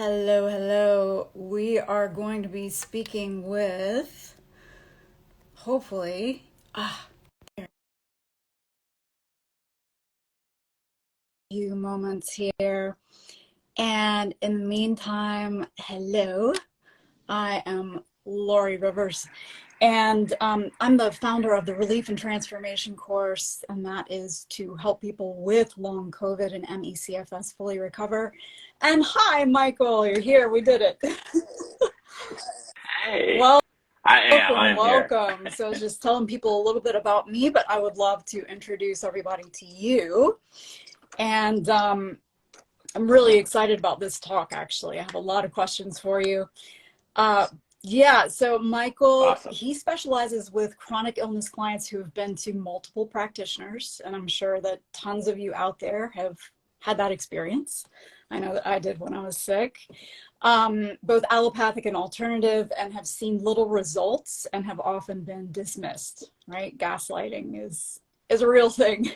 Hello, hello. We are going to be speaking with, hopefully, a few moments here. And in the meantime, hello. I am Lori Rivers, and I'm the founder of the Relief and Transformation course, and that is to help people with long COVID and ME/CFS fully recover. And hi, Michael, you're here. We did it. Hey, Well, I welcome, am here. welcome. So I was just telling people a little bit about me, but I would love to introduce everybody to you. And I'm really excited about this talk, actually. I have a lot of questions for you. Uh, yeah, so Michael, Awesome. he specializes with chronic illness clients who have been to multiple practitioners, and I'm sure that tons of you out there have had that experience. I know that I did when I was sick. Both allopathic and alternative, and have seen little results and have often been dismissed, right? Gaslighting is a real thing.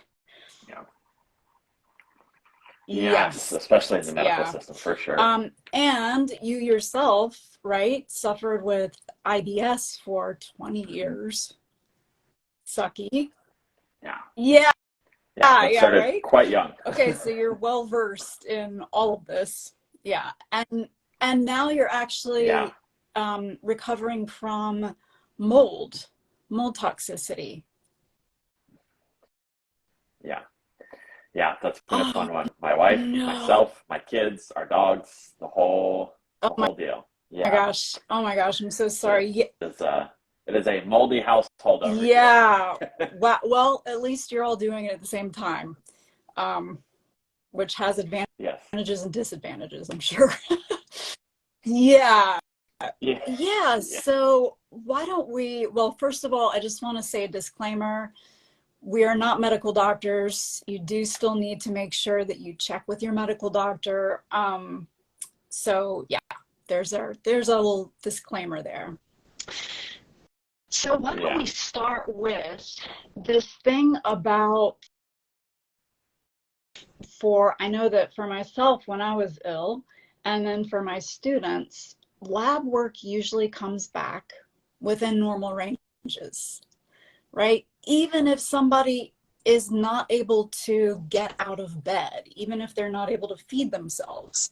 Yeah. Yes, Yes, especially in the medical yeah. system for sure. And you yourself, right, suffered with IBS for 20 years. Sucky. Yeah. Yeah, Yeah. That yeah, started right? quite young. Okay, so you're well versed in all of this. Yeah. And now you're Yeah. actually recovering from mold, mold toxicity. Yeah. Yeah. That's been a Oh fun one. My wife, no. myself, my kids, our dogs, the whole Oh the my whole deal. Yeah. gosh. Oh my gosh. I'm so It sorry. Yeah. is it is a moldy household over here. Yeah. Well, at least you're all doing it at the same time, um, which has Yes. advantages and disadvantages, I'm sure. Yeah. Yeah. Yeah. Yeah. So why don't we, well, first of all, I just want to say a disclaimer. We are not medical doctors. You do still need to make sure that you check with your medical doctor. So yeah, there's a little disclaimer there. So why don't Yeah. we start with this thing about, I know that for myself when I was ill, and then for my students, lab work usually comes back within normal ranges, right? Even if somebody is not able to get out of bed, even if they're not able to feed themselves.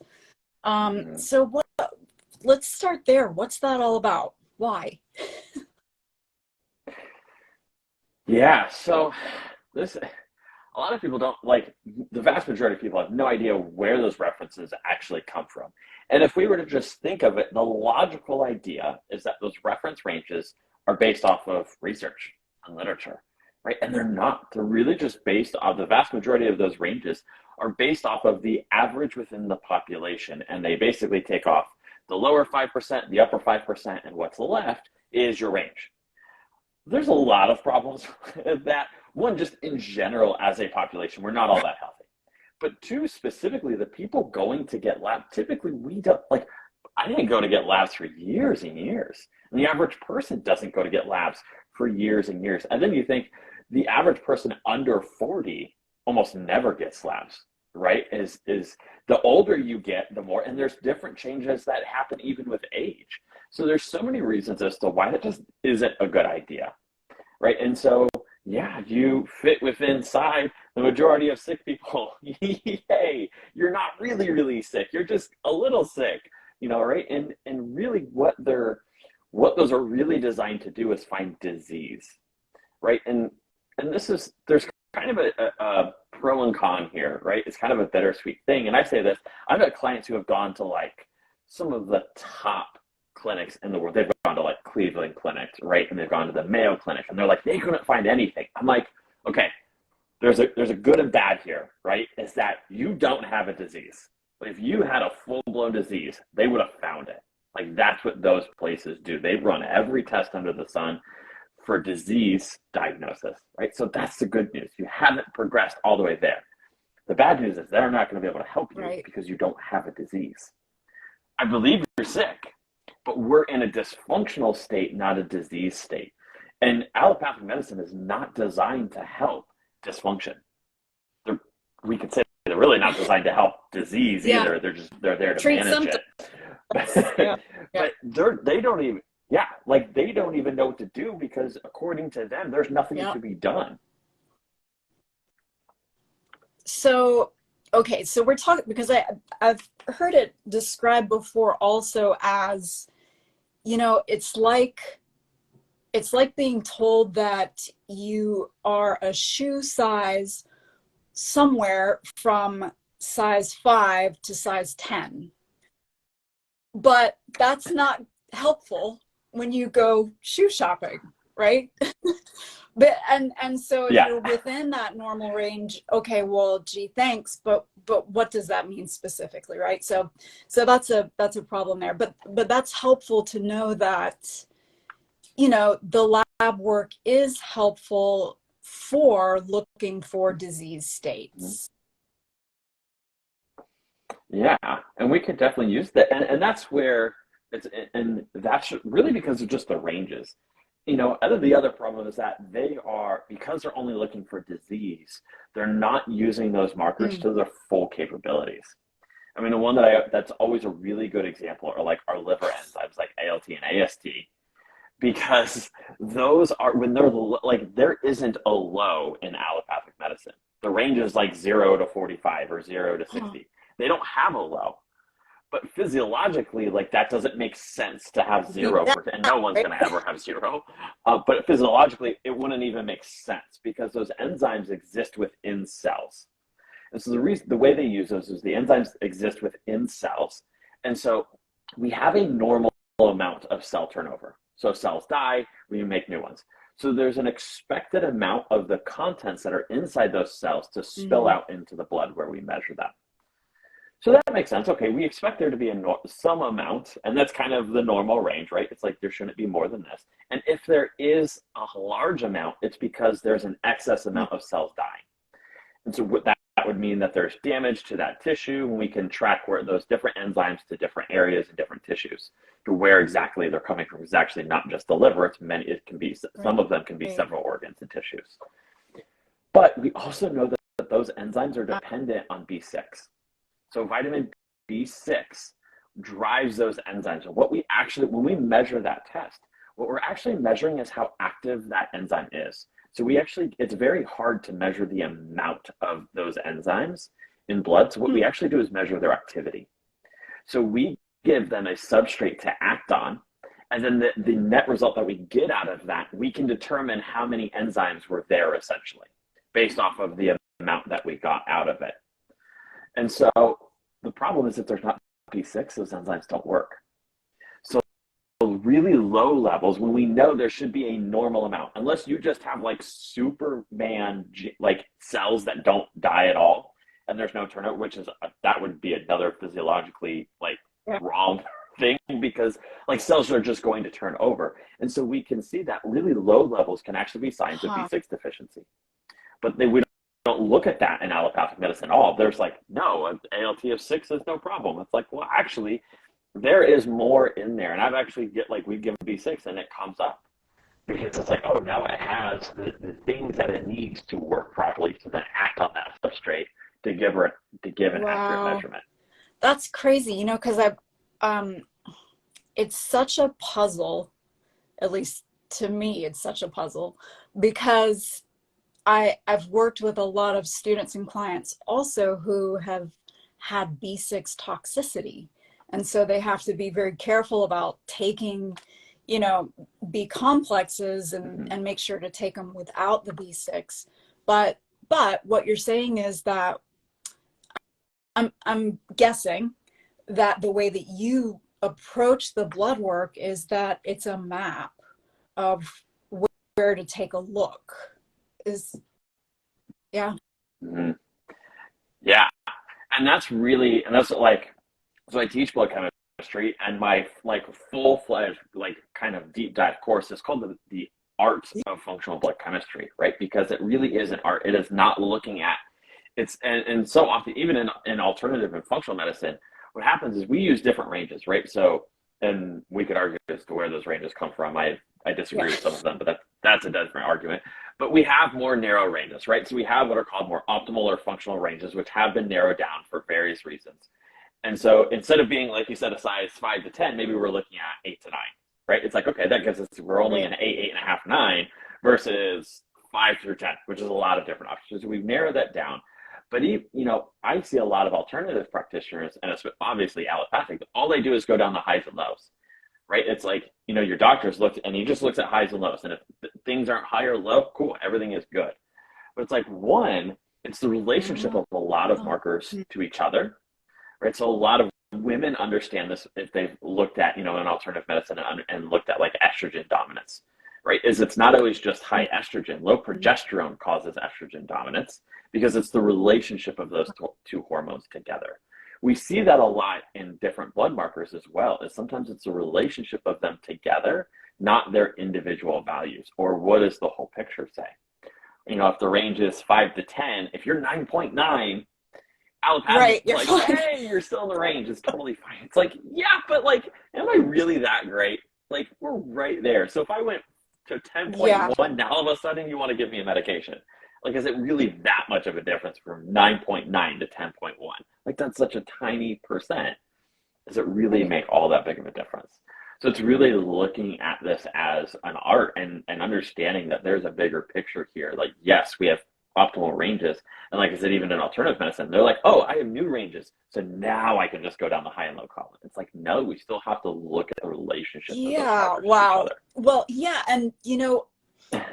Mhm. So let's start there. What's that all about? Why? Yeah. So this a lot of people don't like the vast majority of people have no idea where those references actually come from. And if we were to just think of it, the logical idea is that those reference ranges are based off of research and literature, right? And they're not. They're really just based off the vast majority of those ranges are based off of the average within the population. And they basically take off the lower 5%, the upper 5%, and what's left is your range. There's a lot of problems with that. One, just in general, as a population, we're not all that healthy. But two, specifically, the people going to get labs, typically we don't like. I didn't go to get labs for years and years. And the average person doesn't go to get labs for years and years. And then you think the average person under 40 almost never gets labs, right? Is the older you get, the more, and there's different changes that happen even with age. So there's so many reasons as to why that just isn't a good idea, right? And so, yeah, you fit within inside the majority of sick people. Hey, you're not really, really sick. You're just a little sick, right? And really, what those are really designed to do is find disease, right? And there's kind of a pro and con here, right? It's kind of a bittersweet thing. And I say this, I've had clients who have gone to like some of the top clinics in the world. They've gone to like Cleveland Clinic, right? And they've gone to the Mayo Clinic, and they're like, they couldn't find anything. I'm like, okay, there's a good and bad here, right? Is that you don't have a disease. But if you had a full blown disease, they would have found it. Like that's what those places do. They run every test under the sun for disease diagnosis, right? So that's the good news. You haven't progressed all the way there. The bad news is they're not going to be able to help you Right. because you don't have a disease. I believe you're sick, but we're in a dysfunctional state, not a disease state. And allopathic medicine is not designed to help dysfunction. They're, we could say they're really not designed to help disease Yeah. either. They're there to Treat manage symptoms. it. Yeah. Yeah. But they don't even, yeah, like they don't even know what to do because according to them, there's nothing Yeah. to be done. So, okay, so we're talking because I've heard it described before also as, it's like being told that you are a shoe size somewhere from size 5 to size 10. But that's not helpful when you go shoe shopping, right? And so if Yeah. you're within that normal range, okay, well, gee, thanks, but what does that mean specifically, right? So that's a problem there. But that's helpful to know that, the lab work is helpful for looking for disease states. Yeah, and we could definitely use that, and that's where it's, and that's really because of just the ranges. The other problem is that they are, because they're only looking for disease, they're not using those markers Mm. to their full capabilities. I mean, the one that's always a really good example are like our liver enzymes, like ALT and AST, because those are when they're like there isn't a low in allopathic medicine. The range is like 0 to 45 or 0 to 60. They don't have a low, but physiologically, like that doesn't make sense to have zero Yeah, and no one's right. going to ever have zero. But physiologically, it wouldn't even make sense because those enzymes exist within cells. And so the way they use those is the enzymes exist within cells, and so we have a normal amount of cell turnover. So cells die, we make new ones. So there's an expected amount of the contents that are inside those cells to spill Mm-hmm. out into the blood where we measure them. So that makes sense. Okay, we expect there to be some amount, and that's kind of the normal range, right? It's like there shouldn't be more than this. And if there is a large amount, it's because there's an excess amount of cells dying. And so that would mean that there's damage to that tissue, and we can track where those different enzymes to different areas and different tissues to where exactly they're coming from. It's actually not just the liver; it's many. It can be Right. some of them can be several organs and tissues. But we also know that those enzymes are Uh, dependent on B6. So vitamin B6 drives those enzymes. And when we measure that test, what we're actually measuring is how active that enzyme is. So it's very hard to measure the amount of those enzymes in blood. So what we hmm. actually do is measure their activity. So we give them a substrate to act on. And then the net result that we get out of that, we can determine how many enzymes were there essentially based off of the amount that we got out of it. And so the problem is if there's not B6, those enzymes don't work. So really low levels, when we know there should be a normal amount, unless you just have like Superman like cells that don't die at all, and there's no turnover, that would be another physiologically like Yeah. wrong thing because like cells are just going to turn over. And so we can see that really low levels can actually be signs of Huh. B6 deficiency. But we don't look at that in allopathic medicine at all. There's like, no, an ALT of 6 is no problem. It's like, well, actually, there is more in there. And I've actually we give B6 and it comes up because it's like, oh, now it has the things that it needs to work properly to then act on that substrate to give an accurate Wow. measurement. That's crazy, because it's such a puzzle, at least to me, it's such a puzzle because I've worked with a lot of students and clients also who have had B6 toxicity. And so they have to be very careful about taking, B complexes Mm-hmm. and make sure to take them without the B6. But what you're saying is that I'm guessing that the way that you approach the blood work is that it's a map of where to take a look. Is Yeah. Mm-hmm. Yeah. And that's like, so I teach blood chemistry, and my like full fledged like kind of deep dive course is called the art of functional blood chemistry, right? Because it really is an art. It is not looking at and so often even in alternative and functional medicine, what happens is we use different ranges, right? So and we could argue as to where those ranges come from. I Yeah. disagree with some of them, but that's a different argument. But we have more narrow ranges, right? So we have what are called more optimal or functional ranges, which have been narrowed down for various reasons. And so instead of being, like you said, a size 5 to 10, maybe we're looking at 8 to 9, right? It's like, okay, that gives us, we're only Right. an 8, 8.5, 9 versus 5 through 10, which is a lot of different options. So we've narrowed that down. But, I see a lot of alternative practitioners, and it's obviously allopathic. All they do is go down the highs and lows, right? It's like, your doctor's looked and he just looks at highs and lows. And if things aren't high or low, cool, everything is good. But it's like, one, it's the relationship Oh, of a lot of markers to each other, right? So a lot of women understand this if they've looked at, an alternative medicine and looked at like estrogen dominance, right? Is it's not always just high estrogen. Low progesterone causes estrogen dominance because it's the relationship of those two hormones together. We see that a lot in different blood markers as well, is sometimes it's a relationship of them together, not their individual values, or what does the whole picture say? If the range is 5 to 10, if you're 9.9, right. allopathic's You're like, fine. hey, you're still in the range. It's totally fine. It's like, yeah, but like, am I really that great? Like, we're right there. So if I went to Yeah. 10.1, now all of a sudden you want to give me a medication. Like, is it really that much of a difference from 9.9 to 10.1? Like, that's such a tiny percent. Does it really Right. make all that big of a difference? So it's really looking at this as an art and understanding that there's a bigger picture here. Like, yes, we have optimal ranges. And like I said, even in alternative medicine, they're like, oh, I have new ranges. So now I can just go down the high and low column. It's like, no, we still have to look at the relationship of those Yeah. markers to each Wow. other. Well, yeah. And,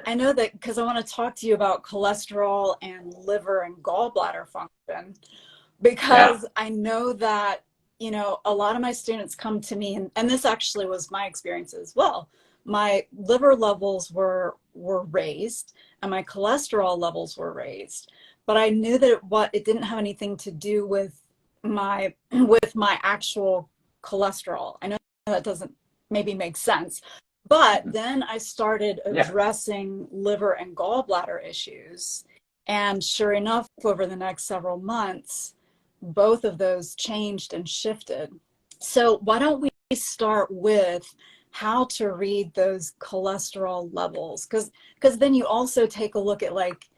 I know that because I want to talk to you about cholesterol and liver and gallbladder function, Yeah. because I know that, a lot of my students come to me, and this actually was my experience as well. My liver levels were raised and my cholesterol levels were raised, but I knew that it didn't have anything to do with my actual cholesterol. I know that doesn't maybe make sense, but then I started Yeah. addressing liver and gallbladder issues, and sure enough, over the next several months, both of those changed and shifted. So why don't we start with how to read those cholesterol levels? Because then you also take a look at, like,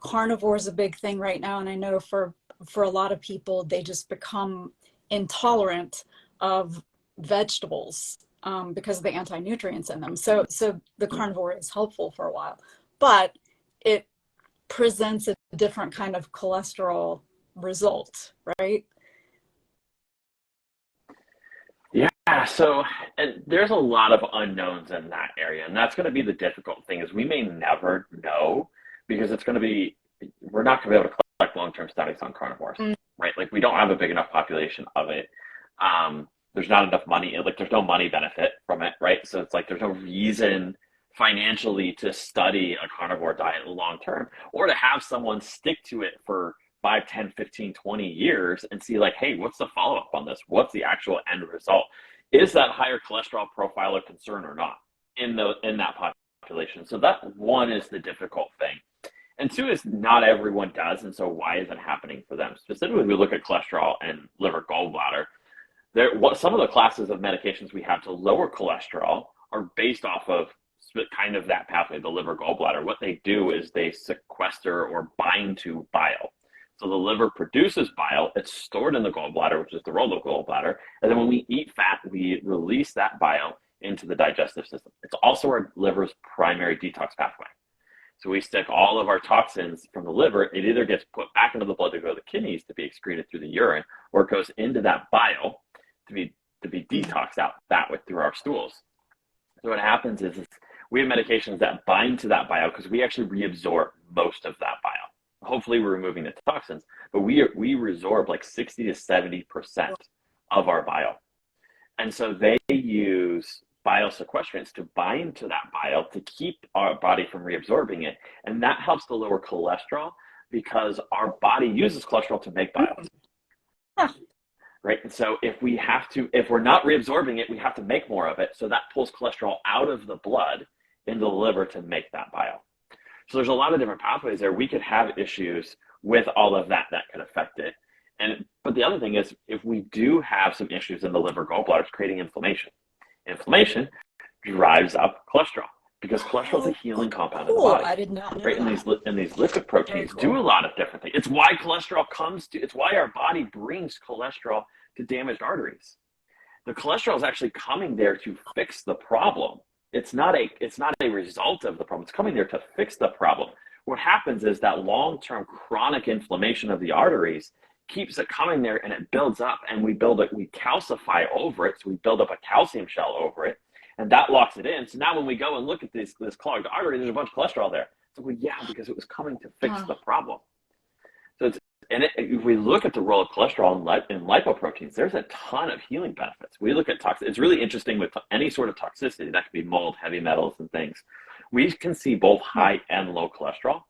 carnivore is a big thing right now, and I know for a lot of people they just become intolerant of vegetables, because of the anti-nutrients in them. So the carnivore is helpful for a while, but it presents a different kind of cholesterol result, right? Yeah, so and there's a lot of unknowns in that area, and that's going to be the difficult thing is we may never know because it's going to be we're not going to be able to collect long-term studies on carnivores, Mm. right? Like we don't have a big enough population of it. There's not enough money, like there's no money benefit from it, right? So it's like there's no reason financially to study a carnivore diet long term or to have someone stick to it for 5, 10, 15, 20 years and see like, hey, what's the follow-up on this? What's the actual end result? Is that higher cholesterol profile a concern or not in that population? So that one is the difficult thing. And two is not everyone does, and so why is it happening for them? Specifically, we look at cholesterol and liver gallbladder. Some of the classes of medications we have to lower cholesterol are based off of kind of that pathway, the liver gallbladder. What they do is they sequester or bind to bile. So the liver produces bile, it's stored in the gallbladder, which is the role of gallbladder, and then when we eat fat, we release that bile into the digestive system. It's also our liver's primary detox pathway. So we stick all of our toxins from the liver, it either gets put back into the blood to go to the kidneys to be excreted through the urine, or it goes into that bile to be detoxed out that way through our stools. So what happens is we have medications that bind to that bile because we actually reabsorb most of that bile. Hopefully we're removing the toxins, but we resorb like 60 to 70% of our bile. And so they use bile sequestrants to bind to that bile to keep our body from reabsorbing it. And that helps to lower cholesterol because our body uses cholesterol to make bile. Huh. Right. And so if we're not reabsorbing it, we have to make more of it. So that pulls cholesterol out of the blood into the liver to make that bile. So there's a lot of different pathways there. We could have issues with all of that could affect it. But the other thing is if we do have some issues in the liver gallbladder, it's creating inflammation. Inflammation drives up cholesterol because cholesterol is a Oh, healing compound in the cool. body. I did not know Right, and that. these lipid Very proteins do cool. a lot of different things. It's why our body brings cholesterol to damaged arteries. The cholesterol is actually coming there to fix the problem. It's not a result of the problem. It's coming there to fix the problem. What happens is that long-term chronic inflammation of the arteries keeps it coming there, and it builds up, and we calcify over it. So we build up a calcium shell over it, and that locks it in. So now when we go and look at this clogged artery, there's a bunch of cholesterol there. So yeah, because it was coming to fix the problem. So if we look at the role of cholesterol in lipoproteins, there's a ton of healing benefits. We look at it's really interesting with any sort of toxicity. That could be mold, heavy metals, and things. We can see both high and low cholesterol.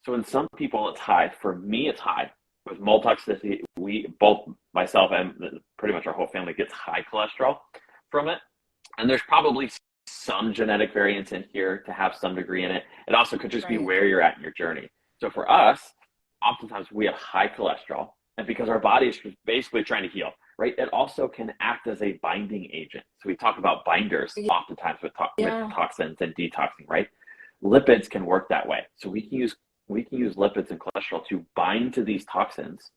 So in some people, it's high. For me, it's high. With mold toxicity, both myself and pretty much our whole family gets high cholesterol from it. And there's probably some genetic variance in here to have some degree in it. It also could just be where you're at in your journey. So for us, oftentimes we have high cholesterol, and because our body is basically trying to heal, right? It also can act as a binding agent. So we talk about binders oftentimes with toxins and detoxing, right? Lipids can work that way. So we can use lipids and cholesterol to bind to these toxins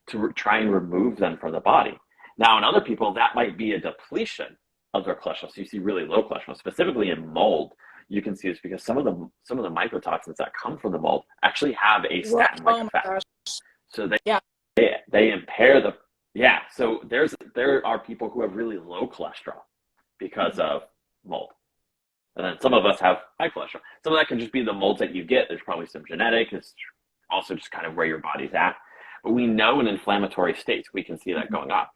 to try and remove them from the body. Now, in other people, that might be a depletion of their cholesterol. So you see really low cholesterol, specifically in mold. You can see this because some of the mycotoxins that come from the mold actually have a statin-like effect. Gosh. So they impair the So there are people who have really low cholesterol because of mold, and then some of us have high cholesterol. Some of that can just be the molds that you get. There's probably some genetic. It's also just kind of where your body's at. But we know in inflammatory states we can see that going up.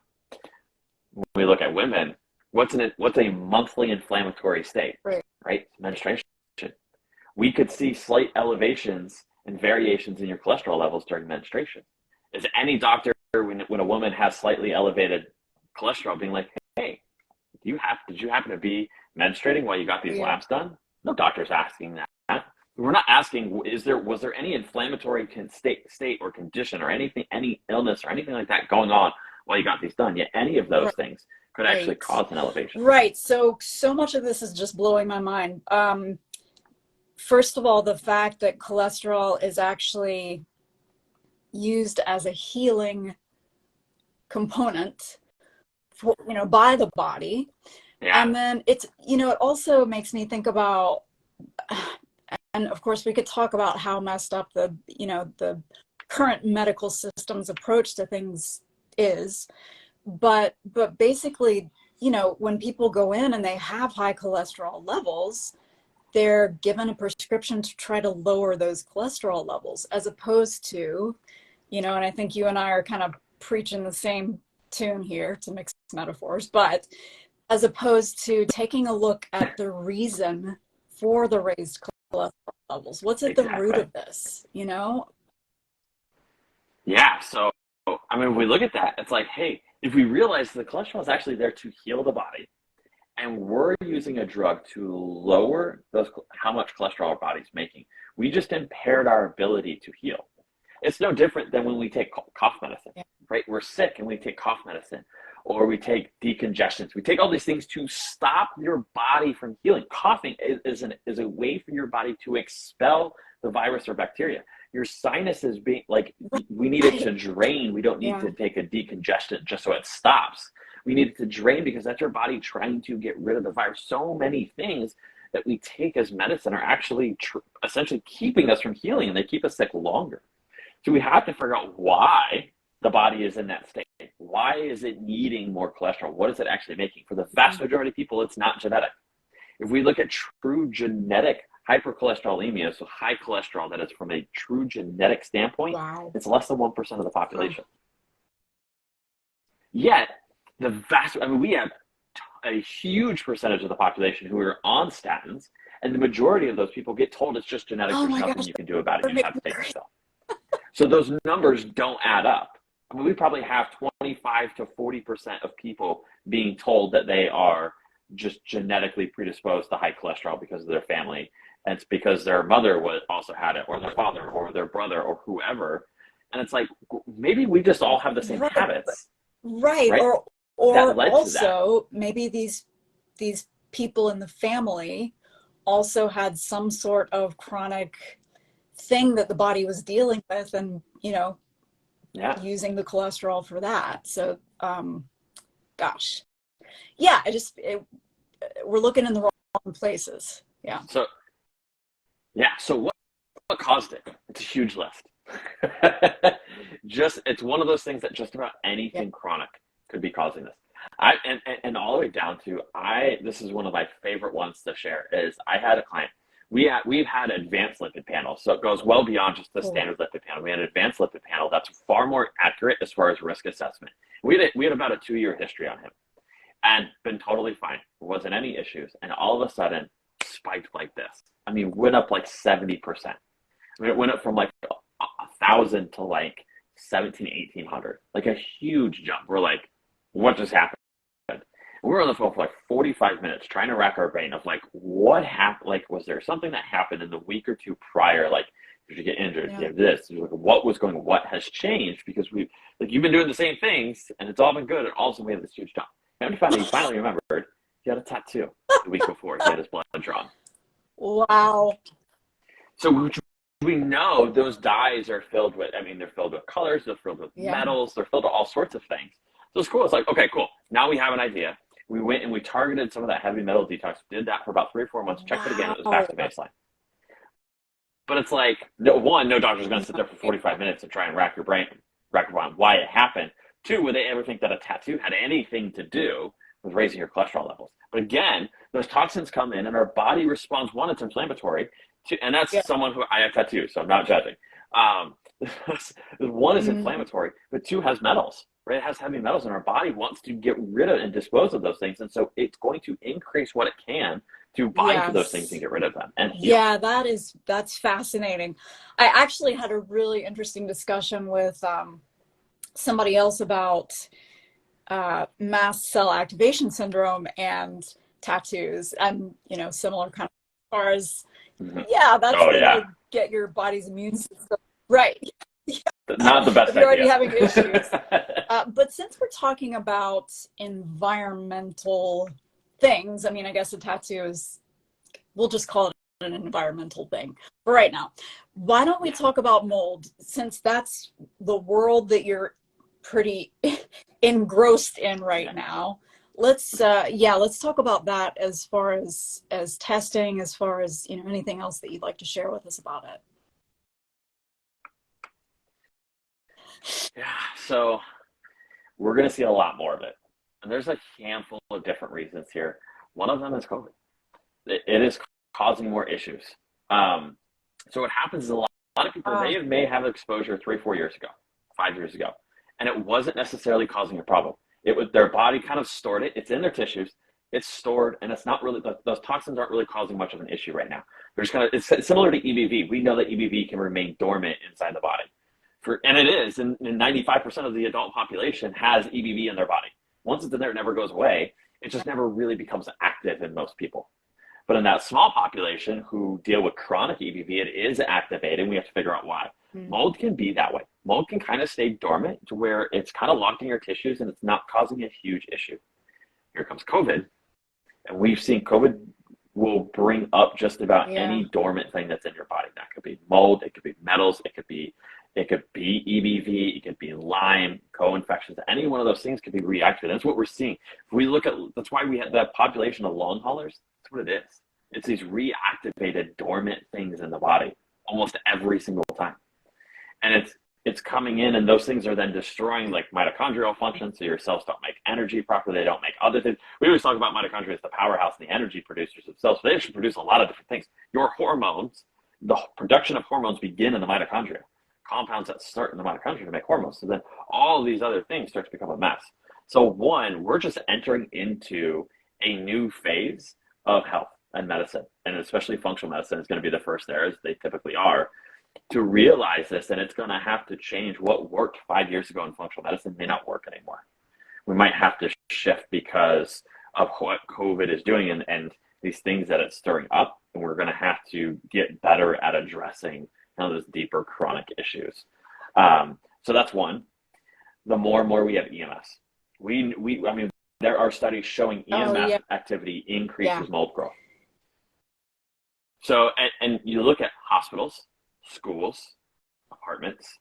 When we look at women, what's a monthly inflammatory state? Right? Menstruation. We could see slight elevations and variations in your cholesterol levels during menstruation. Is any doctor, when a woman has slightly elevated cholesterol, being like, hey, did you happen to be menstruating while you got these labs done? No doctor's asking that. We're not asking, was there any inflammatory state or condition or anything, any illness or anything like that going on while you got these done? Yet any of those things could actually cause an elevation. Right. So much of this is just blowing my mind. First of all, the fact that cholesterol is actually used as a healing component for, by the body. Yeah. And then it also makes me think about, and of course we could talk about how messed up the current medical system's approach to things is, but basically, when people go in and they have high cholesterol levels, they're given a prescription to try to lower those cholesterol levels, as opposed to, and I think you and I are kind of preaching the same tune here, to mix metaphors, but as opposed to taking a look at the reason for the raised cholesterol levels. What's at the root of this, Yeah, so, if we look at that, it's like, hey, if we realize the cholesterol is actually there to heal the body, and we're using a drug to lower how much cholesterol our body's making, we just impaired our ability to heal. It's no different than when we take cough medicine, right? We're sick and we take cough medicine, or we take decongestants. We take all these things to stop your body from healing. Coughing is a way for your body to expel the virus or bacteria. Your sinuses being like, we need it to drain. We don't need to take a decongestant just so it stops. We need it to drain because that's your body trying to get rid of the virus. So many things that we take as medicine are actually essentially keeping us from healing, and they keep us sick longer. So we have to figure out why the body is in that state. Why is it needing more cholesterol? What is it actually making? For the vast majority of people, it's not genetic. If we look at true genetic hypercholesterolemia, so high cholesterol that is from a true genetic standpoint, it's less than 1% of the population. Yet, we have a huge percentage of the population who are on statins, and the majority of those people get told it's just genetic, there's nothing you can do about it, you just have to take yourself. So those numbers don't add up. We probably have 25 to 40% of people being told that they are just genetically predisposed to high cholesterol because of their family, and it's because their mother also had it, or their father, or their brother, or whoever. And it's like, maybe we just all have the same habits. Right. Or also maybe these people in the family also had some sort of chronic thing that the body was dealing with, and using the cholesterol for that. So um, gosh, yeah, we're looking in the wrong places. Yeah. So yeah, so what caused it? It's a huge list. Just it's one of those things that just about Yeah. anything chronic could be causing this. And all the way down to this is one of my favorite ones to share is I had a client. We've had advanced lipid panels, so it goes well beyond just the Cool. standard lipid panel. We had an advanced lipid panel that's far more accurate as far as risk assessment. We had about a 2-year history on him and been totally fine. There wasn't any issues. And all of a sudden spiked like this. I mean, went up like 70%. I mean, it went up from like 1,000 to like 17, 1,800, like a huge jump. We're like, what just happened? We were on the phone for like 45 minutes trying to rack our brain of like, what happened? Like, was there something that happened in the week or two prior? Like, did you get injured? Did Yeah. you have this? Like, what was going on? What has changed? Because you've been doing the same things and it's all been good. And all of a sudden we have this huge jump. And he finally remembered he had a tattoo the week before. He had his blood drawn. Wow. So we know those dyes are filled with, I mean, they're filled with colors, they're filled with Yeah. metals, they're filled with all sorts of things. So it's cool. It's like, okay, cool. Now we have an idea. We went and we targeted some of that heavy metal detox, did that for about 3 or 4 months, checked it again, it was back Wow. to baseline. But it's like, no doctor's going to sit there for 45 minutes and try and rack your brain on why it happened. 2, would they ever think that a tattoo had anything to do with raising your cholesterol levels? But again, those toxins come in and our body responds. 1, it's inflammatory. 2, and that's Yeah. someone who I have tattoos, so I'm not judging. 1 is Mm. inflammatory, but 2 has metals, right? It has heavy metals, and our body wants to get rid of and dispose of those things. And so it's going to increase what it can to bind to those things and Yes. get rid of them and heal. Yeah, that's fascinating. I actually had a really interesting discussion with somebody else about mast cell activation syndrome and tattoos, and similar kind of as far as Mm-hmm. yeah, that's Oh, gonna yeah. get your body's immune system right. Not the If best you're already idea. having issues. But since we're talking about environmental things, I mean, I guess a tattoo is, we'll just call it an environmental thing for right now. Why don't we Yeah. talk about mold, since that's the world that you're pretty engrossed in right now? Let's talk about that as far as testing, as far as anything else that you'd like to share with us about it. Yeah. So we're going to see a lot more of it. And there's a handful of different reasons here. One of them is COVID. It is causing more issues. So what happens is a lot of people, Uh, they may have exposure 3, 4 years ago, 5 years ago, and it wasn't necessarily causing a problem. It was their body kind of stored it. It's in their tissues. It's stored, and it's not really, those toxins aren't really causing much of an issue right now. They're just kind of, it's similar to EBV. We know that EBV can remain dormant inside the body. And it is, and 95% of the adult population has EBV in their body. Once it's in there, it never goes away. It just never really becomes active in most people. But in that small population who deal with chronic EBV, it is activated, and we have to figure out why. mm, Mold can be that way. Mold can kind of stay dormant to where it's kind of locked in your tissues and it's not causing a huge issue. Here comes COVID, and we've seen COVID will bring up just about yeah. any dormant thing that's in your body. That could be mold, it could be metals, it could be EBV, it could be Lyme, co-infections. Any one of those things could be reactivated. That's what we're seeing. If we look at, that's why we have that population of long haulers. That's what it is. It's these reactivated dormant things in the body almost every single time. And it's coming in, and those things are then destroying like mitochondrial function, so your cells don't make energy properly, they don't make other things. We always talk about mitochondria as the powerhouse and the energy producers of cells, so they actually produce a lot of different things. Your hormones, the production of hormones begin in the mitochondria, compounds that start in the mitochondria to make hormones, so then all of these other things start to become a mess. So we're just entering into a new phase of health and medicine, and especially functional medicine is going to be the first there, as they typically are, to realize this. And it's going to have to change. What worked 5 years ago in functional medicine may not work anymore. We might have to shift because of what COVID is doing and these things that it's stirring up. And we're going to have to get better at addressing those deeper chronic issues. So that's one. The more and more we have EMS, I mean, there are studies showing Oh EMF yeah. activity Yeah. increases mold growth. So, and you look at hospitals, schools, apartments,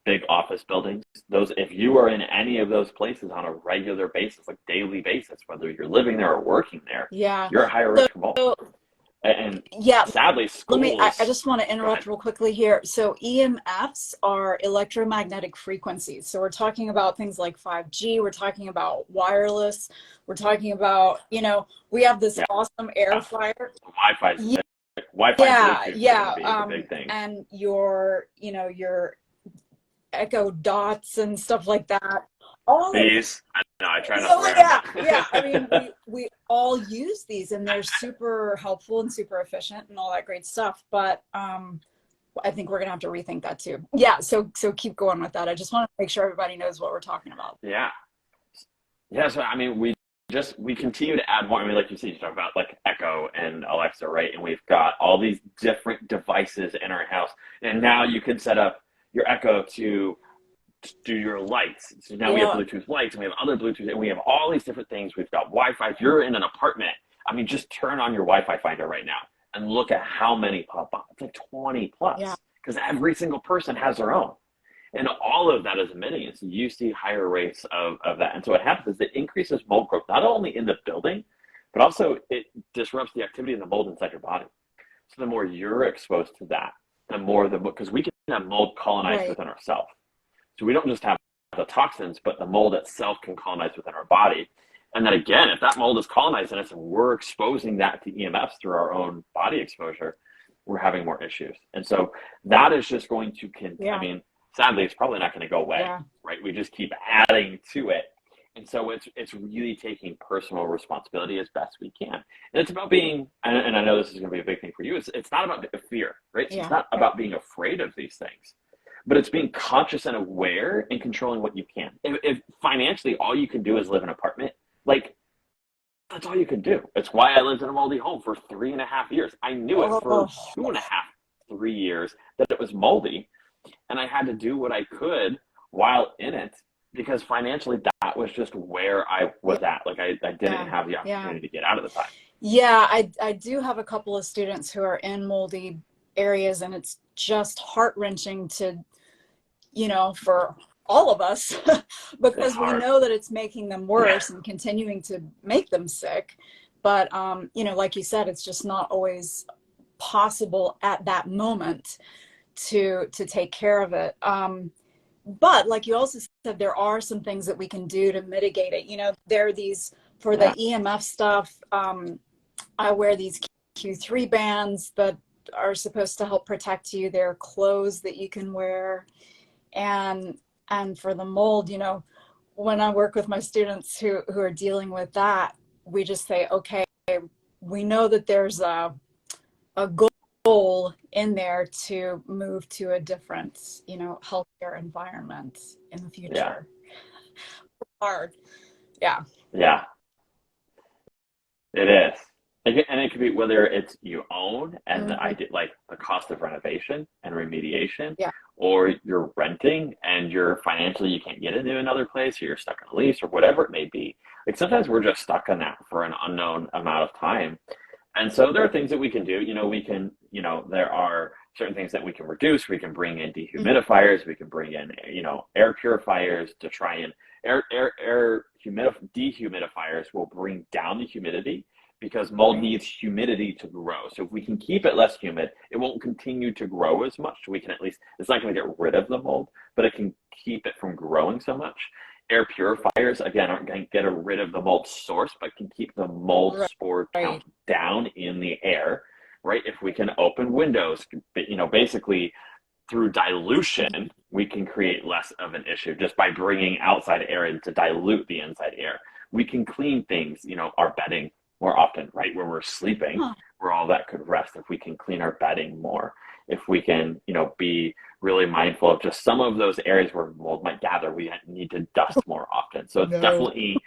big office buildings, those, if you are in any of those places on a regular basis, like daily basis, whether you're living there or working there, Yeah. you're at higher So, risk of mold. And yeah, sadly, I schools, just want to go ahead. interrupt real quickly here. So EMFs are electromagnetic frequencies. So we're talking about things like 5G, we're talking about wireless, we're talking about, we have this Yeah, awesome air yeah. fryer. Wi-Fi's Yeah, Wi-Fi, yeah, Bluetooth are going to yeah. be the big things. And your echo dots and stuff like that. All of These, I know, I try not to So wear them, yeah, yeah. I but mean, we all use these, and they're super helpful and super efficient and all that great stuff. But I think we're gonna have to rethink that too. Yeah. So keep going with that. I just want to make sure everybody knows what we're talking about. yeah, yeah. So I mean, we continue to add more. I mean, like you said, you talk about like Echo and Alexa, right? And we've got all these different devices in our house, and now you can set up your Echo to do your lights. So now we have Yeah. Bluetooth lights, and we have other Bluetooth, and we have all these different things. We've got Wi-Fi. If you're in an apartment, I mean, just turn on your Wi-Fi finder right now and look at how many pop up. It's like 20 Yeah. plus, because every single person has their own. And all of that is emitting. And so you see higher rates of that. And so what happens is it increases mold growth, not only in the building, but also it disrupts the activity of the mold inside your body. So the more you're exposed to that, the more because we can have mold colonized Right. within ourselves. So we don't just have the toxins, but the mold itself can colonize within our body. And then again, if that mold is colonized in us and we're exposing that to EMFs through our own body exposure, we're having more issues. And so that is just going to, I Yeah. mean, sadly, it's probably not going to go away, Yeah. right? We just keep adding to it. And so it's really taking personal responsibility as best we can. And it's about being, and I know this is going to be a big thing for you, it's not about fear, right? So it's Yeah. not about being afraid of these things, but it's being conscious and aware and controlling what you can. If financially all you can do is live in an apartment, like that's all you can do. It's why I lived in a moldy home for 3.5 years. I knew it for Oh. 2.5, 3 years that it was moldy, and I had to do what I could while in it because financially that was just where I Yeah. was at. Like I didn't Yeah. have the Yeah. opportunity to get out at the time. Yeah. I do have a couple of students who are in moldy areas, and it's just heart wrenching to for all of us It's because we hard. know that it's making them Yeah. worse and continuing to make them sick. But, like you said, it's just not always possible at that moment to take care of it. But like you also said, there are some things that we can do to mitigate it. There are these for the Yeah. EMF stuff. I wear these Q3 bands that are supposed to help protect you. They're clothes that you can wear. And for the mold, when I work with my students who are dealing with that, we just say, okay, we know that there's a goal in there to move to a different, healthier environment in the Yeah. future. Hard. Yeah. Yeah. It is. And it could be whether it's you own and the Mm-hmm. idea, like the cost of renovation and remediation, Yeah. or you're renting and you're financially you can't get into another place, or you're stuck on a lease, or whatever it may be. Like sometimes we're just stuck on that for an unknown amount of time. And so there are things that we can do. There are certain things that we can reduce. We can bring in dehumidifiers. We can bring in, air purifiers to try and dehumidifiers will bring down the humidity because mold Right. needs humidity to grow. So if we can keep it less humid, it won't continue to grow as much. We can at least, it's not going to get rid of the mold, but it can keep it from growing so much. Air purifiers, again, aren't going to get rid of the mold source, but can keep the mold spore count Right. down in the air, right? If we can open windows, basically through dilution, we can create less of an issue just by bringing outside air in to dilute the inside air. We can clean things, our bedding more often, right? Where we're sleeping, Huh. where all that could rest. If we can clean our bedding more, if we can, be really mindful of just some of those areas where mold might gather, we need to dust more often. So it's No. definitely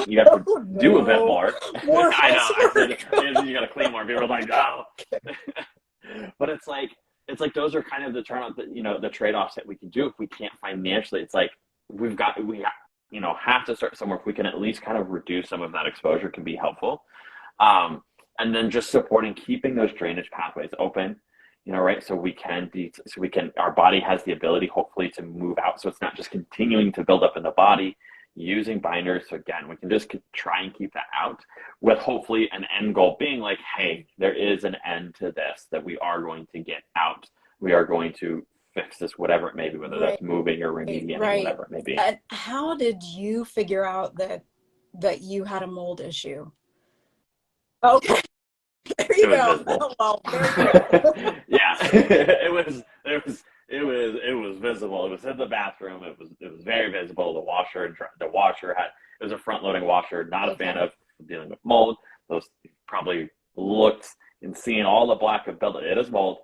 you have to Oh do a bit no. more. More I know, I said, housework. you got to clean more. People are like, oh. But it's like those are kind of the trade-offs that we can do if we can't financially. It's like have to start somewhere. If we can at least kind of reduce some of that exposure can be helpful. And then just supporting keeping those drainage pathways open, right? Our body has the ability, hopefully, to move out. So it's not just continuing to build up in the body using binders. So again, we can just try and keep that out with hopefully an end goal being like, hey, there is an end to this that we are going to get out. We are going to fix this, whatever it may be, whether Right, that's moving or remediating, right. whatever it may be. And how did you figure out that you had a mold issue? Okay, there It you was go. visible. Well, there you go. Yeah, it was visible. It was in the bathroom. It was very visible. The washer had it was a front loading washer. Not a fan Okay. of dealing with mold. Those probably looked and seeing all the black of build. It is mold.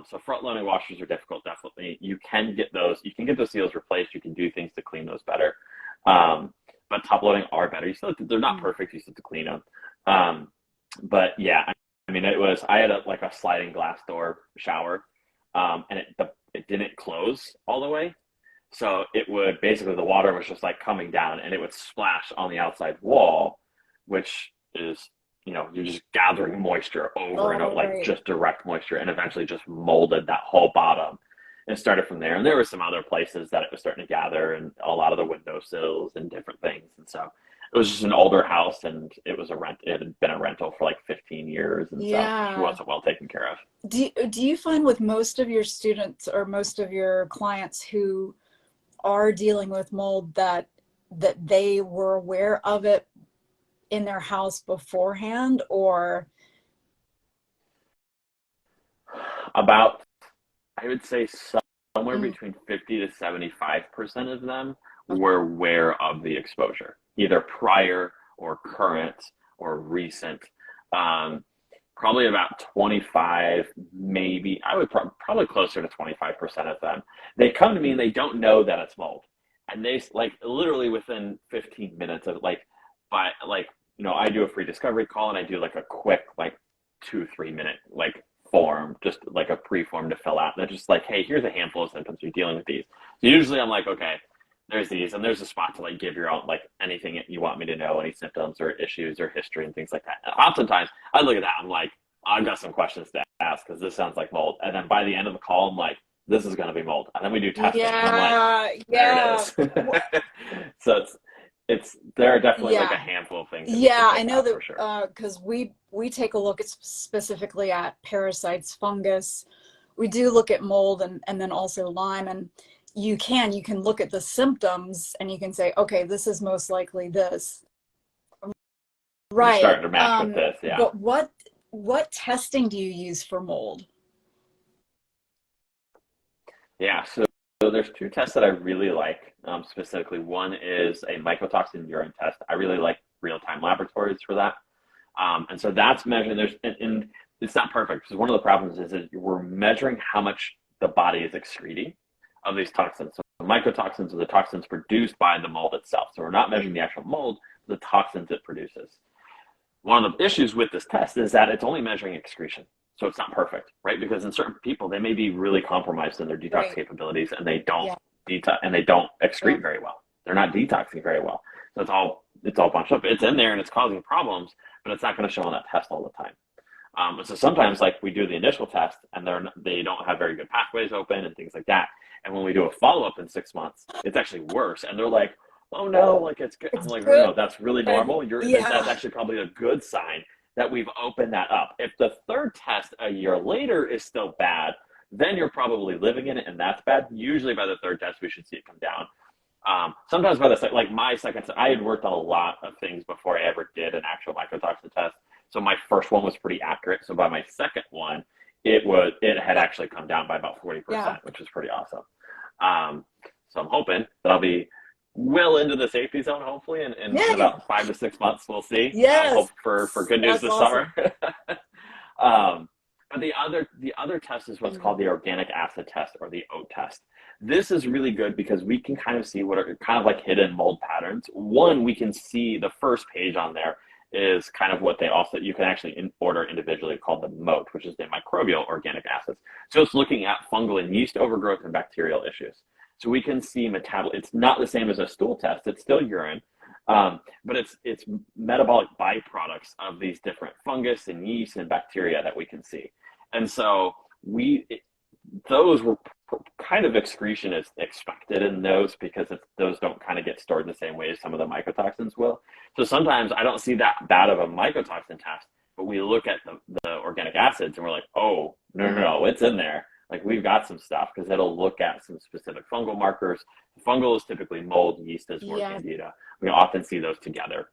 So front loading washers are difficult. Definitely, you can get those. You can get those seals replaced. You can do things to clean those better. But top loading are better. They're not Mm. perfect. You still have to clean them. But yeah, I mean, I had like a sliding glass door shower, and it didn't close all the way. So it would basically, the water was just like coming down and it would splash on the outside wall, which is, you're just gathering moisture over and Oh, over, like right. just direct moisture, and eventually just molded that whole bottom and started from there. And there were some other places that it was starting to gather, and a lot of the windowsills and different things. And so it was just an older house, and it had been a rental for like 15 years. And so it Yeah. wasn't well taken care of. Do you find with most of your students or most of your clients who are dealing with mold that they were aware of it in their house beforehand, or About I would say somewhere mm, between 50 to 75% of them okay. were aware of the exposure, either prior or current or recent. Um, Probably about 25, maybe, I would probably closer to 25% of them. They come to me and they don't know that it's mold. And they like literally within 15 minutes of I do a free discovery call, and I do like a quick, like 2, 3 minute, like form, just like a pre-form to fill out. They're just like, hey, here's a handful of symptoms. You're dealing with these. So usually I'm like, okay, there's these, and there's a spot to like give your own, like anything you want me to know, any symptoms or issues or history and things like that. And oftentimes I look at that, I'm like, I've got some questions to ask because this sounds like mold. And then by the end of the call, I'm like, this is going to be mold. And then we do testing, and I'm like, Yeah, there it yeah. is. So there are definitely like a Yeah. handful of things that we can Yeah, I pick know out for sure. that because we take a look at specifically at parasites, fungus. We do look at mold and then also Lyme, and you can look at the symptoms and you can say, okay, this is most likely this. You're Right. starting to match with this, yeah. But what testing do you use for mold? Yeah, so there's two tests that I really like, specifically. One is a mycotoxin urine test. I really like real-time laboratories for that. And so that's measuring. And it's not perfect because one of the problems is that we're measuring how much the body is excreting of these toxins. So mycotoxins are the toxins produced by the mold itself. So we're not measuring the actual mold, the toxins it produces. One of the issues with this test is that it's only measuring excretion. So it's not perfect, right? Because in certain people, they may be really compromised in their detox Right. capabilities, and they don't Yeah. Yeah. excrete very well. They're not detoxing very well. So it's all bunched up. It's in there and it's causing problems, but it's not going to show on that test all the time. So sometimes, like, we do the initial test, and they don't have very good pathways open and things like that. And when we do a follow up in 6 months, it's actually worse. And they're like, "Oh no, like it's good." I'm It's like, "No, good. no, that's really normal. That's Yeah. actually probably a good sign that we've opened that up. If the third test a year later is still bad, then you're probably living in it, and that's bad. Usually by the third test, we should see it come down. Sometimes by like my second, I had worked on a lot of things before I ever did an actual mycotoxin test. So my first one was pretty accurate. So by my second one, it had actually come down by about Yeah. 40%, which is pretty awesome. Um, so I'm hoping that I'll be well into the safety zone, hopefully, in Yeah. about 5 to 6 months. We'll see. Yes. Hope for good news That's this awesome. summer. But the other test is what's Mm. called the organic acid test, or the OAT test. This is really good because we can kind of see what are kind of like hidden mold patterns. One, we can see the first page on there is kind of what you can actually order individually, called the MOAT, which is the microbial organic acids. So it's looking at fungal and yeast overgrowth and bacterial issues. So we can see It's not the same as a stool test. It's still urine, but it's metabolic byproducts of these different fungus and yeast and bacteria that we can see. And so those were kind of excretion is expected in those because those don't kind of get stored the same way as some of the mycotoxins will. So sometimes I don't see that bad of a mycotoxin test, but we look at the organic acids and we're like, oh, no, it's in there. Like we've got some stuff because it'll look at some specific fungal markers. Fungal is typically mold, yeast is more candida. We often see those together.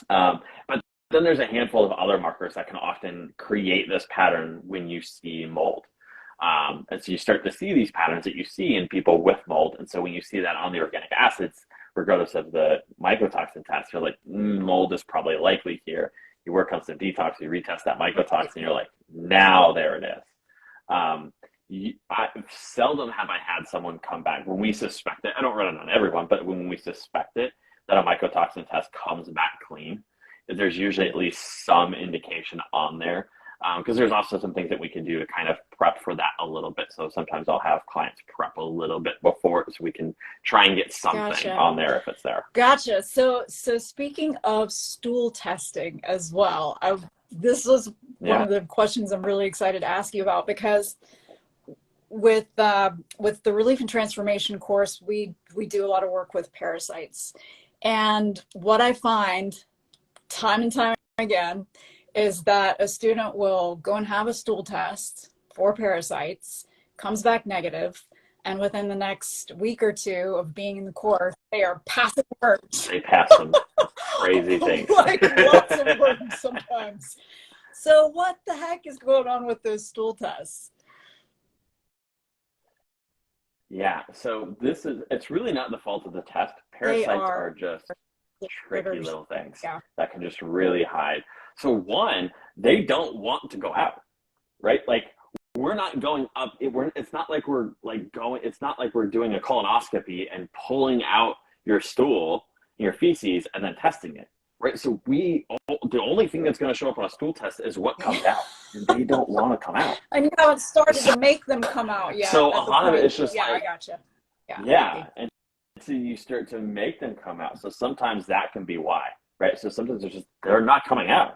But then there's a handful of other markers that can often create this pattern when you see mold. And so you start to see these patterns that you see in people with mold. And so when you see that on the organic acids, regardless of the mycotoxin test, you're like, mold is probably likely here. You work on some detox, you retest that mycotoxin, you're like, now there it is. Seldom have I had someone come back when we suspect it. I don't run it on everyone, but when we suspect it, that a mycotoxin test comes back clean, there's usually at least some indication on there. Because there's also some things that we can do to kind of prep for that a little bit. So sometimes I'll have clients prep a little bit before so we can try and get something on there if it's there. Gotcha. So speaking of stool testing as well, this was one of the questions I'm really excited to ask you about, because with the Relief and Transformation course, we do a lot of work with parasites. And what I find time and time again is that a student will go and have a stool test for parasites, comes back negative, and within the next week or two of being in the course, they are passing worms. They pass some crazy things. Like lots of worms sometimes. So what the heck is going on with those stool tests? Yeah, so it's really not the fault of the test. Parasites are just tricky little things that can just really hide. So one, they don't want to go out, right? Like we're not going up. It's not like we're it's not like we're doing a colonoscopy and pulling out your stool, your feces, and then testing it, right? So the only thing that's going to show up on a stool test is what comes out. They don't want to come out. And you haven't started to make them come out yet. So a lot of it is just I gotcha. Yeah. And so you start to make them come out. So sometimes that can be why, right? So sometimes they're not coming out.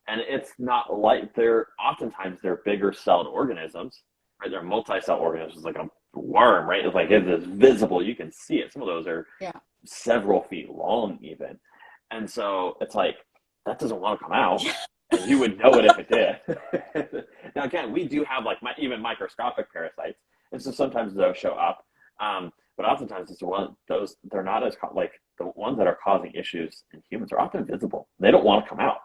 And it's not like oftentimes they're bigger celled organisms, right? They're multi-cell organisms like a worm, right? It's like it's visible. You can see it. Some of those are several feet long even. And so it's like, that doesn't want to come out. And you would know it if it did. Now, again, we do have even microscopic parasites. And so sometimes those show up. But oftentimes they're not as, the ones that are causing issues in humans are often visible. They don't want to come out.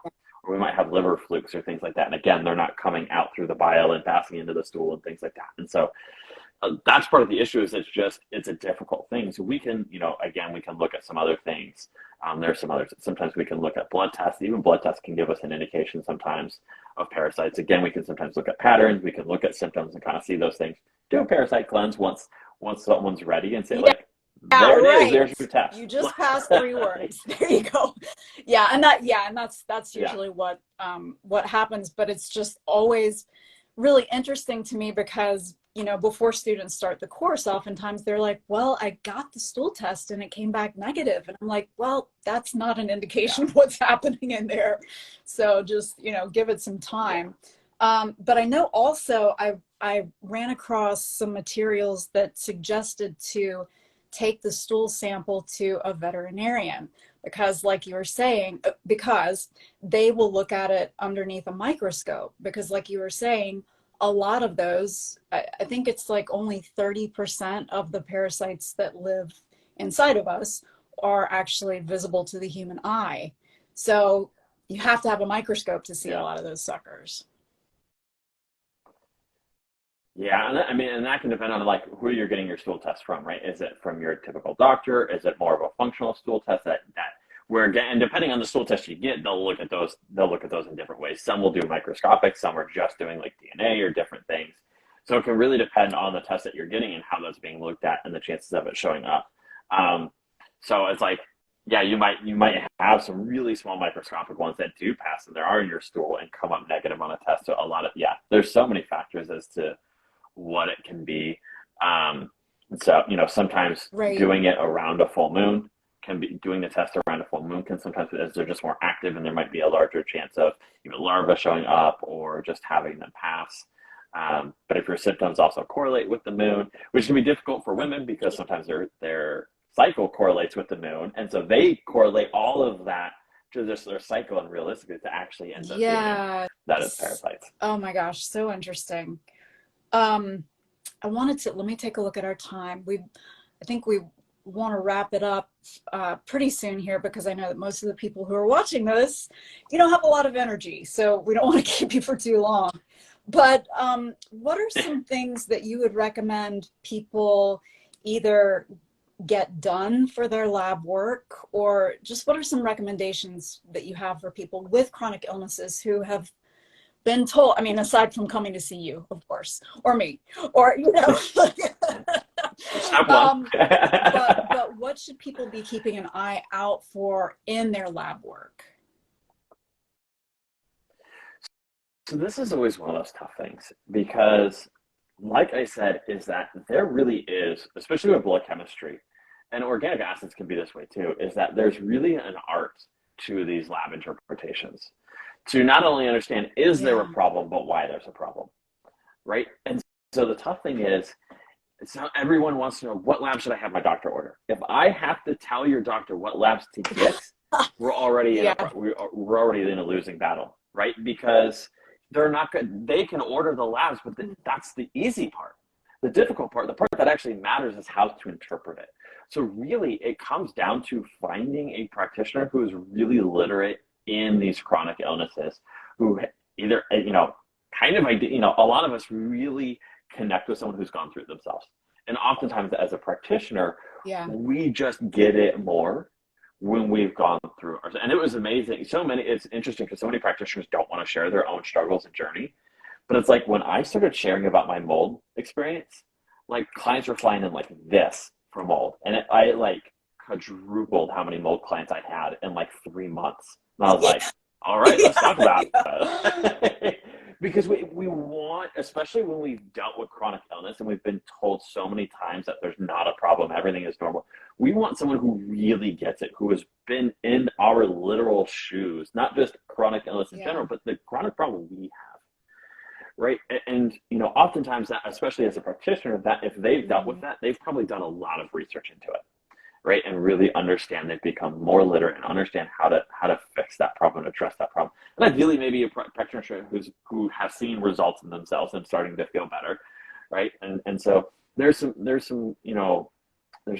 Or we might have liver flukes or things like that. And again, they're not coming out through the bile and passing into the stool and things like that. And so that's part of the issue is it's a difficult thing. So we can, again, we can look at some other things. There's some others. Sometimes we can look at blood tests. Even blood tests can give us an indication sometimes of parasites. Again, we can sometimes look at patterns. We can look at symptoms and kind of see those things. Do a parasite cleanse once someone's ready and say there it is. There's your test. You just passed 3 words. There you go. And that's usually what happens. But it's just always really interesting to me because before students start the course, oftentimes they're like, well, I got the stool test and it came back negative. And I'm like, well, that's not an indication of what's happening in there. So just, give it some time. But I know also I ran across some materials that suggested to take the stool sample to a veterinarian because like you were saying, because they will look at it underneath a microscope because like you were saying, a lot of those, I think it's like only 30% of the parasites that live inside of us are actually visible to the human eye. So you have to have a microscope to see a lot of those suckers. Yeah, and that can depend on who you're getting your stool test from, right? Is it from your typical doctor? Is it more of a functional stool test and depending on the stool test you get, they'll look at those in different ways. Some will do microscopic, some are just doing DNA or different things. So it can really depend on the test that you're getting and how that's being looked at and the chances of it showing up. So it's you might have some really small microscopic ones that do pass and there are in your stool and come up negative on a test. So there's so many factors as to what it can be. So, sometimes doing it around a full moon doing the test around a full moon can sometimes, as they're just more active and there might be a larger chance of even larvae showing up or just having them pass. But if your symptoms also correlate with the moon, which can be difficult for women because sometimes their cycle correlates with the moon, and so they correlate all of that to just their cycle, and realistically to actually ends up being Yes. that is parasites. Oh my gosh, so interesting. Let me take a look at our time. I think we want to wrap it up pretty soon here, because I know that most of the people who are watching this, you don't have a lot of energy, so we don't want to keep you for too long. But what are some things that you would recommend people either get done for their lab work, or just what are some recommendations that you have for people with chronic illnesses who have been told, I mean, aside from coming to see you, of course, or me, or, Step one. but what should people be keeping an eye out for in their lab work? So this is always one of those tough things because, like I said, is that there really is, especially with blood chemistry, and organic acids can be this way too, is that there's really an art to these lab interpretations to not only understand is there a problem, but why there's a problem, right? And so the tough thing is, it's not everyone wants to know what lab should I have my doctor order. If I have to tell your doctor what labs to get, we're already we're already in a losing battle, right? Because they're not good. They can order the labs, but that's the easy part. The difficult part, the part that actually matters, is how to interpret it. So really, it comes down to finding a practitioner who is really literate in these chronic illnesses, who either, a lot of us really connect with someone who's gone through it themselves. And oftentimes as a practitioner, we just get it more when we've gone through ours. And it was amazing. It's interesting because so many practitioners don't want to share their own struggles and journey. But it's like when I started sharing about my mold experience, like clients were flying in like this for mold. And I like quadrupled how many mold clients I had in like 3 months. And I was like, all right, let's talk about it. Because we want, especially when we've dealt with chronic illness and we've been told so many times that there's not a problem, everything is normal. We want someone who really gets it, who has been in our literal shoes, not just chronic illness in general, but the chronic problem we have, right? And oftentimes that, especially as a practitioner, that if they've dealt with that, they've probably done a lot of research into it, right? And really understand, they've become more literate and understand how to fix that problem, address that problem. And ideally, maybe a practitioner who has seen results in themselves and starting to feel better, right? And so there's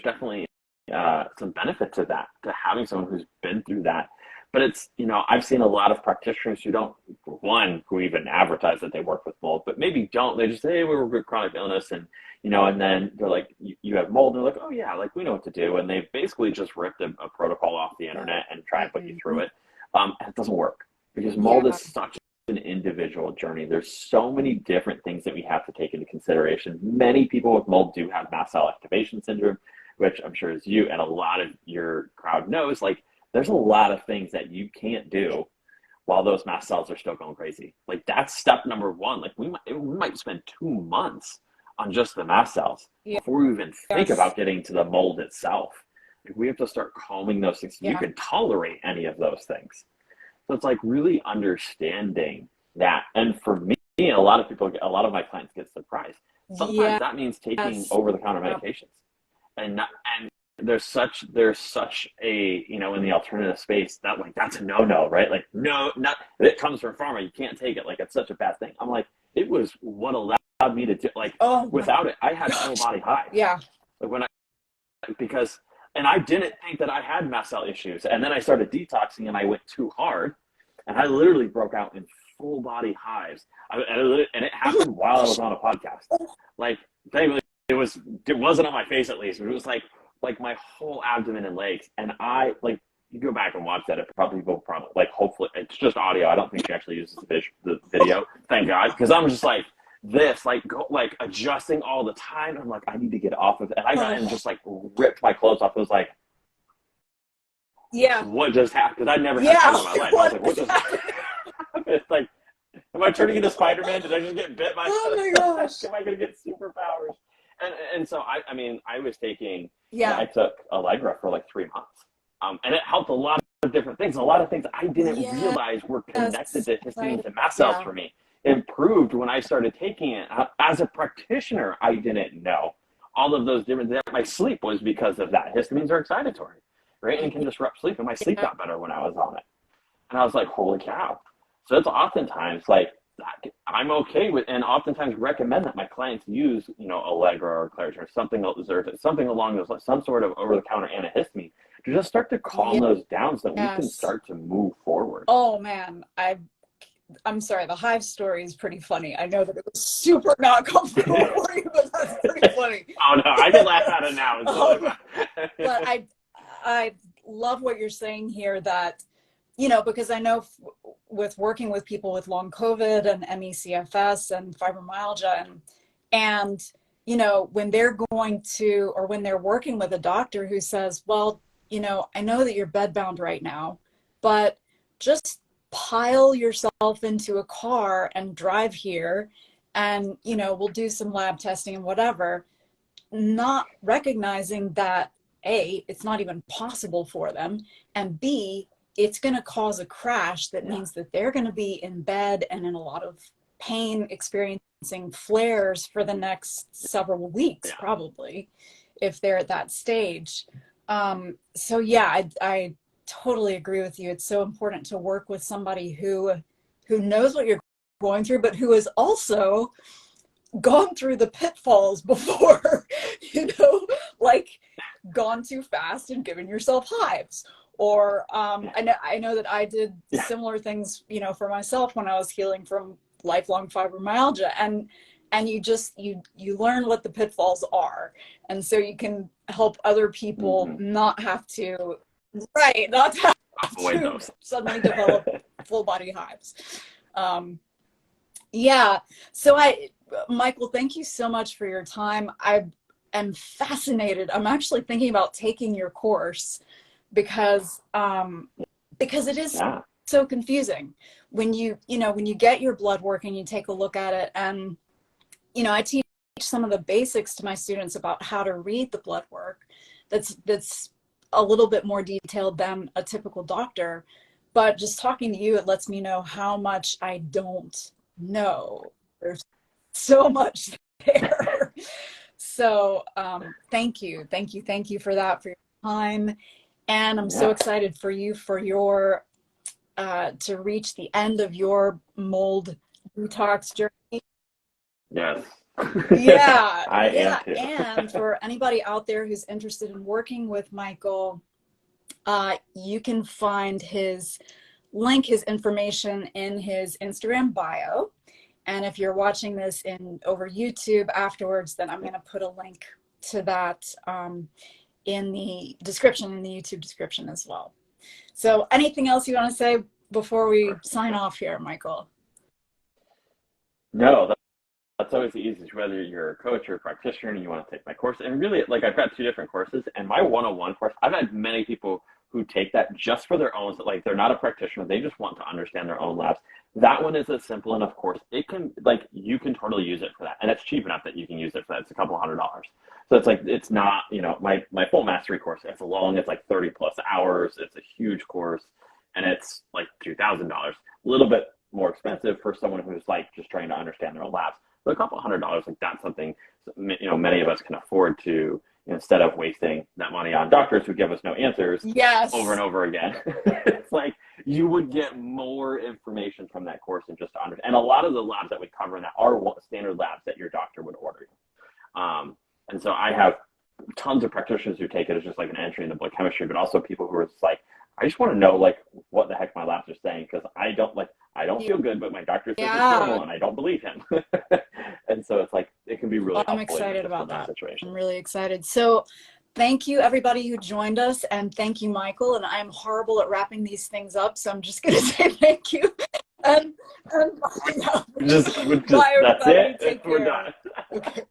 definitely some benefit to that, to having someone who's been through that. But it's, I've seen a lot of practitioners who even advertise that they work with mold, but maybe don't. They just say, hey, we work with chronic illness, and then they're like, you have mold, and they're like, oh yeah, like we know what to do. And they basically just ripped a protocol off the internet and try and put you through it. And it doesn't work because mold is such an individual journey. There's so many different things that we have to take into consideration. Many people with mold do have mast cell activation syndrome, which I'm sure is you and a lot of your crowd knows. Like, there's a lot of things that you can't do while those mast cells are still going crazy. Like, that's step number one. Like, we might spend 2 months on just the mast cells before we even think about getting to the mold itself. Like, we have to start calming those things. You can tolerate any of those things. So it's like really understanding that. And for me, a lot of my clients get surprised. Sometimes that means taking over-the-counter medications. And there's such a, in the alternative space, that like, that's a no, right? Like, no, not, it comes from pharma, you can't take it. Like, it's such a bad thing. I'm like, it was what allowed me to do, like, without it, I had full body hives. Yeah. Like and I didn't think that I had mast cell issues. And then I started detoxing and I went too hard and I literally broke out in full body hives. And it happened while I was on a podcast. Like, thankfully, it wasn't on my face at least, but it was like my whole abdomen and legs. And I, like, you go back and watch that, it probably will like, hopefully it's just audio. I don't think she actually uses the video. Thank God. Because I'm just like this, like, adjusting all the time. I'm like, I need to get off of it. And I got in and just like ripped my clothes off. It was like, what just happened? Because I'd never had that in my life. I was like, what just happened? It's like, am I turning into Spider-Man? Did I just get bit by Oh my gosh. Am I going to get superpowers? And so I was taking, I took Allegra for like 3 months. And it helped a lot of different things. A lot of things I didn't realize were connected to histamines and mast cells for me. improved when I started taking it. As a practitioner, I didn't know all of those different things. My sleep was because of that. Histamines are excitatory, right? And can disrupt sleep. And my sleep got better when I was on it. And I was like, holy cow. So it's oftentimes like, I'm okay with, and oftentimes recommend that my clients use, Allegra or Claritin or something along those lines, some sort of over-the-counter antihistamine to just start to calm those down so that we can start to move forward. Oh man, I'm sorry, the hive story is pretty funny. I know that it was super not comfortable for you, but that's pretty funny. Oh no, I can laugh at it now. It's totally fine. But I love what you're saying here, that, because I know with working with people with long COVID and ME/CFS and fibromyalgia and when they're going to, or when they're working with a doctor who says, well, I know that you're bedbound right now, but just pile yourself into a car and drive here and, we'll do some lab testing and whatever, not recognizing that A, it's not even possible for them, and B, it's going to cause a crash that means that they're going to be in bed and in a lot of pain, experiencing flares for the next several weeks, probably, if they're at that stage. So yeah, I totally agree with you. It's so important to work with somebody who knows what you're going through, but who has also gone through the pitfalls before, like gone too fast and given yourself hives. Or I know that I did similar things, for myself when I was healing from lifelong fibromyalgia, and you learn what the pitfalls are, and so you can help other people not have to Avoid those. suddenly develop full body hives. So Michael, thank you so much for your time. I am fascinated. I'm actually thinking about taking your course because it is so confusing when you get your blood work and you take a look at it. And I teach some of the basics to my students about how to read the blood work that's a little bit more detailed than a typical doctor, but just talking to you, it lets me know how much I don't know. There's so much there. So thank you for that, for your time. And I'm so excited for you, for your to reach the end of your mold detox journey. Yes. I am too. And for anybody out there who's interested in working with Michael, you can find his link, his information in his Instagram bio. And if you're watching this over YouTube afterwards, then I'm going to put a link to that in the description, in the YouTube description as well. So anything else you want to say before we sign off here, Michael? No, that's always the easiest, whether you're a coach or a practitioner and you want to take my course. And really, like, I've got 2 different courses, and my 101 course, I've had many people who take that just for their own, like, they're not a practitioner, they just want to understand their own labs. That one is a simple enough course. It can, like, you can totally use it for that. And it's cheap enough that you can use it for that. It's a couple $100. So it's like, it's not, my full mastery course, it's long, it's like 30 plus hours. It's a huge course, and it's like $2,000, a little bit more expensive for someone who's like just trying to understand their own labs. But a couple $100, like, that's something, many of us can afford to, instead of wasting that money on doctors who give us no answers over and over again. It's like, you would get more information from that course and just to understand. And a lot of the labs that we cover in that are standard labs that your doctor would order you. And so I have tons of practitioners who take it as just like an entry into blood chemistry, but also people who are just like, I just want to know, like, what the heck my labs are saying, because I don't feel good, but my doctor says it's normal, and I don't believe him. And so it's like, it can be really helpful. I'm excited about that. Situation. I'm really excited. So thank you, everybody who joined us, and thank you, Michael. And I'm horrible at wrapping these things up, so I'm just going to say thank you. And bye now. Bye, everybody. That's it. Take We're care. done. Okay.